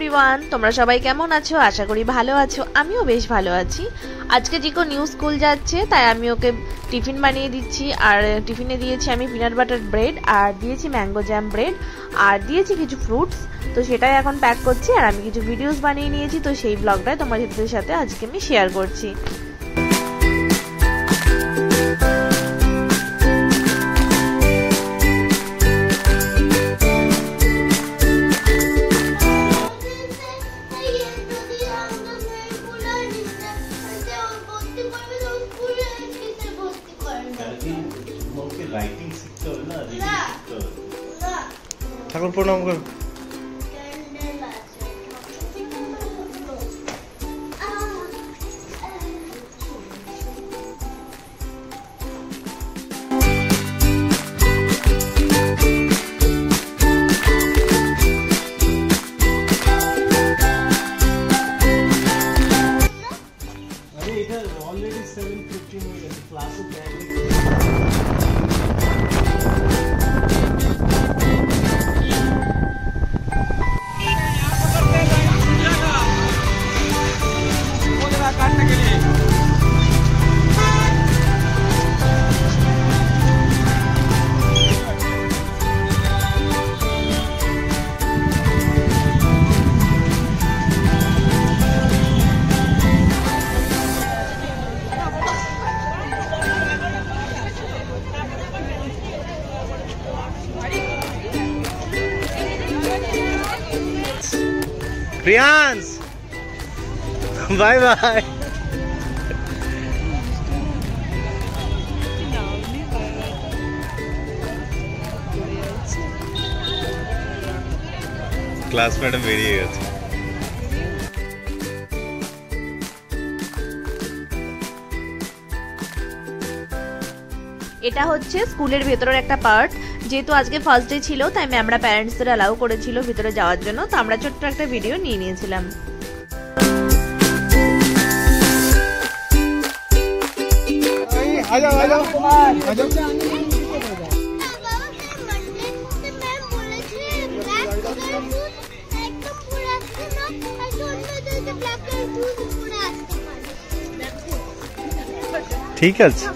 Everyone, তোমরা সবাই কেমন আছো? আশা করি ভালো আছো। আমিও বেশ ভালো আছি। আজকে জিকো নিউ স্কুল যাচ্ছে, তাই আমি ওকে টিফিন বানিয়ে দিচ্ছি। আর টিফিনে দিয়েছি আমি পিনাট বাটার ব্রেড, আর দিয়েছি ম্যাঙ্গো জ্যাম ব্রেড, আর দিয়েছি কিছু ফ্রুটস। তো সেটাই এখন প্যাক করছি। আর আমি কিছু ভিডিওস বানিয়ে নিয়েছি, তো সেই ব্লগটাই তোমাদের সাথে আজকে আমি শেয়ার করছি। ঠাকুর প্রণাম কর। এটা অলরেডি 7:15 হয়ে গেছে, ক্লাসে প্রিয়ান্স, বাই বাই। ক্লাস ম্যাডাম বেরিয়ে গেছে। এটা হচ্ছে স্কুলের ভেতরের একটা পার্ট। যেহেতু আজকে ফার্স্ট ডে ছিল, তাই ম্যামরা প্যারেন্টসদের অ্যালাউ করেছিল ভিতরে যাওয়ার জন্য। তো আমরা ছোট্ট একটা ভিডিও নিয়ে নিয়েছিলাম। ঠিক আছে।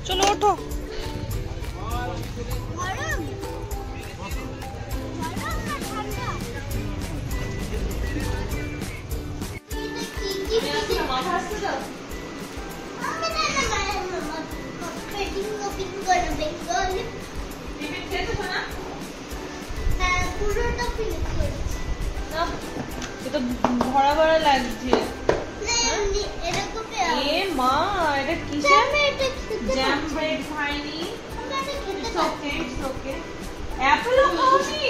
চলো ওঠো। এটা ভরা ভরা লাগছে। এ মা, এটা কিসের জ্যাম ব্রেড খাইনি? It's okay, it's okay. অ্যাপেলও খাওনি?